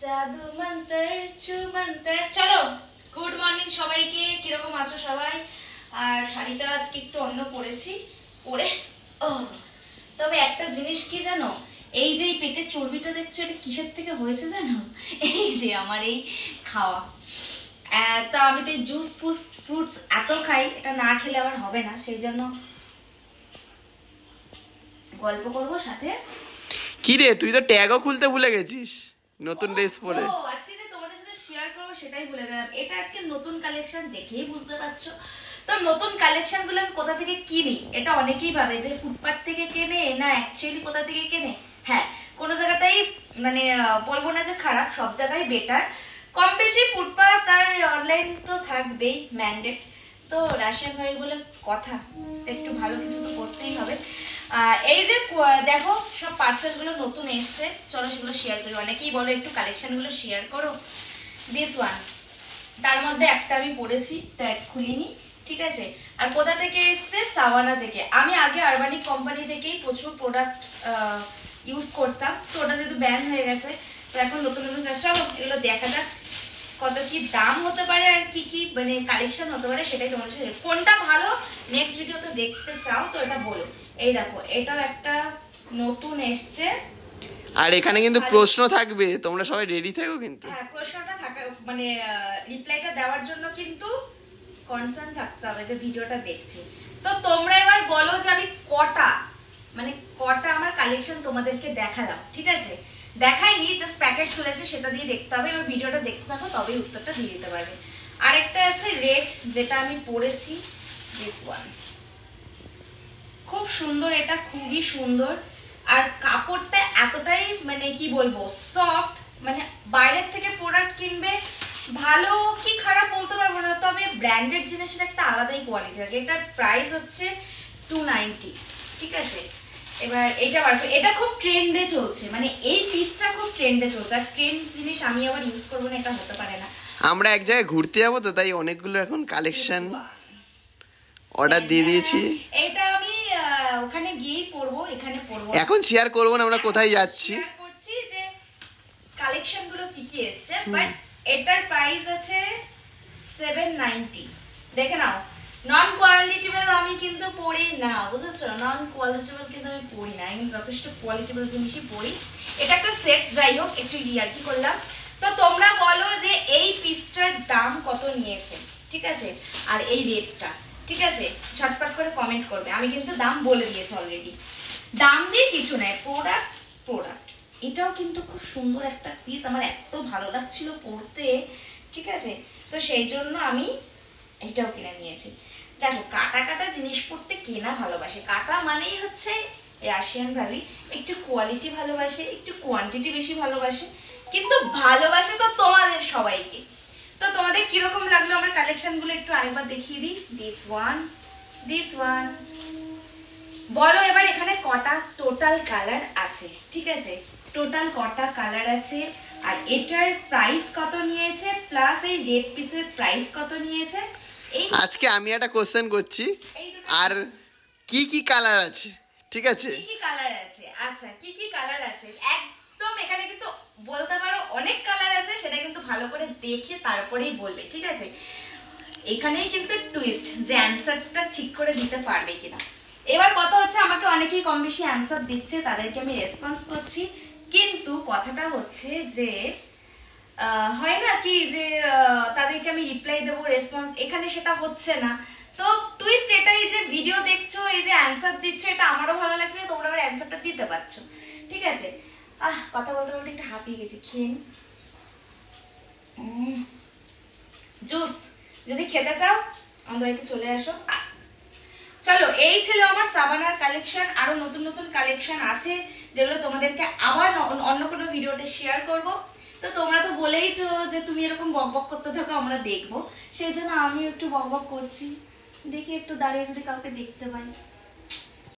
জাদু মন্তর চু মন্তর। চলো, গুড মর্নিং সবাইকে। কিরকম আছো সবাই? আর শাড়িটা আজকে একটু অন্য পরেছি, পরে তবে একটা জিনিস কি জানো, এই যে পেটের চর্বিটা দেখছো, এটা কিসের থেকে হয়েছে জানো? এই যে আমার এই খাওয়া। তা আমি তো জুস ফ্রুটস এত খাই, এটা না খেলে আবার হবে না, সেই জন্য গল্প করবো সাথে। কি রে, তুই তো ট্যাগও খুলতে ভুলে গেছিস নতুন ড্রেস পরে। আজকে যে তোমাদের সাথে শেয়ার করবো সেটাই ভুলে গেলাম। এটা আজকে নতুন কালেকশন, দেখেই বুঝতে পারছো। তো নতুন কালেকশন গুলো আমি কোথা থেকে কিনি, এটা অনেকেই ভাবে যে ফুটপাথ থেকে কেনে, না অ্যাকচুয়ালি কোথা থেকে কেনে। হ্যাঁ, কোনো জায়গাটাই মানে বলবো না যে খারাপ, সব জায়গায় বেটার। কম বেশি ফুটপাথ আর অনলাইন তো থাকবেই, ম্যান্ডেট। তো রাশিয়ান ভাই বলে কথা, একটু ভালো কিছু তো করতেই হবে। এই যে দেখো সব পার্সেল গুলো নতুন এসছে, চলো সেগুলো শেয়ার করি। অনেকেই বলো একটু কালেকশন গুলো শেয়ার করো। দিস ওয়ান, তার মধ্যে একটা আমি পরেছি, ট্যাগ খুলিনি, ঠিক আছে। আর কোথা থেকে এসছে? সাওয়ানা থেকে। আমি আগে আরবানিক কোম্পানি থেকেই প্রচুর প্রোডাক্ট ইউজ করতাম, তো ওটা যেহেতু ব্যান হয়ে গেছে, তো এখন নতুন নতুন। চলো এগুলো দেখা যাক কত কি দাম হতে পারে আর কি কি মানে কালেকশন হতে পারে, সেটাই তোমাদের সাথে। কোনটা ভালো নেক্সট ভিডিওতে দেখতে চাও তো এটা বলো। এই দেখো, এটাও একটা নতুন এসছে। আর এখানে কিন্তু প্রশ্ন থাকবে, তোমরা সবাই রেডি থাকো কিন্তু। হ্যাঁ, প্রশ্নটা থাকা মানে রিপ্লাইটা দেওয়ার জন্য কিন্তু কনসার্ন থাকতে হবে যে ভিডিওটা দেখছি। তো তোমরা এবার বলো যে আমি কটা আমার কালেকশন তোমাদেরকে দেখালাম, ঠিক আছে। দেখাইনি, জাস্ট প্যাকেট খুলেছে, সেটা দিয়ে দেখতে হবে। এবার ভিডিওটা দেখতে থাকো, তবেই উত্তরটা দিয়ে দিতে পারবে। আরেকটা আছে রেড, যেটা আমি পরেছি, দিস ওয়ান। খুব সুন্দর, এটা খুবই সুন্দর। আর কাপড়টা এতটাই মানে কি বলবো সফট, মানে বাইরের থেকে প্রোডাক্ট কিনবে, ভালো কি খারাপ বলতে পারবো না, তবে ব্র্যান্ডেড জিনিসের একটা আলাদাই কোয়ালিটি থাকে। এটার প্রাইস হচ্ছে 290, ঠিক আছে। এবার এটা খুব ট্রেন্ডে চলছে, মানে এই পিসটা খুব ট্রেন্ডে চলছে। আর ট্রেন্ড জিনিস আমি আবার ইউজ করবো না, এটা হতে পারে না। আমরা এক জায়গায় ঘুরতে যাবো তো, তাই অনেকগুলো এখন কালেকশন অর্ডার দিয়ে দিয়েছি। এটা আমি ওখানে গিয়েই পরবো, এখানে পরবো এখন শেয়ার করবো না আমরা কোথায় যাচ্ছি। শেয়ার করছি যে কালেকশন গুলো কি কি এসেছে। বাট এটার প্রাইস আছে 790, দেখে নাও। নন কোয়ালিটেবল আমি কিন্তু পরি না, বুঝেছো? নন কোয়ালিটেবল কিন্তু আমি পরি না, আমি যথেষ্ট কোয়ালিটেবল জিনিসই পরি। এটা একটা সেট, যাই হোক একটু ইয়ার্কি করলাম। তো তোমরা বলো যে এই পিসটার দাম কত নিয়েছে, ঠিক আছে। আর এই রেটটা, ঠিক আছে, ঝটপট করে কমেন্ট করবে। আমি কিন্তু দাম বলে দিয়েছি অলরেডি, দাম দিয়ে কিছু নাই, প্রোডাক্ট। এটাও কিন্তু খুব সুন্দর একটা পিস, আমার এত ভালো লাগছিল পরতে, ঠিক আছে। তো সেই জন্য আমি এটাও কিনে নিয়েছি। দেখো, কাটা কাটা জিনিস পরতে কেনা ভালোবাসে। কাটা মানেই হচ্ছে রাশিয়ান ভাবি, একটু কোয়ালিটি ভালোবাসে, একটু কোয়ান্টিটি বেশি ভালোবাসে, কিন্তু ভালোবাসে তো তোমাদের সবাইকে। তো তোমাদের কিরকম লাগলো আমার কালেকশন গুলো একটু আরেকবার দেখিয়ে দিই। দিস ওয়ান বলো এবার এখানে কটা টোটাল কালার আছে, ঠিক আছে। টোটাল কটা কালার আছে, আর এটার প্রাইস কত নিয়েছে, প্লাস এই রেড পিসের প্রাইস কত নিয়েছে। আজকে আমি একটা কোশ্চেন করছি, আর কি কি কালার আছে, ঠিক আছে। কি কি কালার আছে, আচ্ছা কি কি কালার আছে একদম এখানে কিন্তু বলতে পারো অনেক কালার আছে, সেটা কিন্তু ভালো করে দেখে তারপরেই বলবে, ঠিক আছে। এখানেই কিন্তু টুইস্ট, যে অ্যানসারটা ঠিক করে দিতে পারবে কিনা। এবার কথা হচ্ছে, আমাকে অনেকেই কম বেশি অ্যানসার দিচ্ছে, তাদেরকে আমি রেসপন্স করছি, কিন্তু কথাটা হচ্ছে যে হয় না কি যে তাদেরকে আমি রিপ্লাই দেবো, রেসপন্স, এখানে সেটা হচ্ছে না। তো টুইস্ট এটাই যে ভিডিও দেখছো, এই যে অ্যানসার দিচ্ছ, এটা আমারও ভালো লাগছে, তোমরা আমার অ্যানসারটা দিতে পারছো, ঠিক আছে। কথা বলতে বলতে একটু হাঁপিয়ে গেছি, খেয়ে জুস। যদি খেতে চাও আমার বাড়িতে চলে আসো। চলো, এই ছিল আমার সাবানার কালেকশন। আরো নতুন নতুন কালেকশন আছে, যেগুলো তোমাদেরকে আবার অন্য কোনো ভিডিওতে শেয়ার করব। তো তোমরা তো বলেইছো যে তুমি এরকম বকবক করতে থাকো, আমরা দেখবো, সেই জন্য আমি একটু বকবক করছি। দেখি একটু দাঁড়িয়ে যদি কাউকে দেখতে পাই।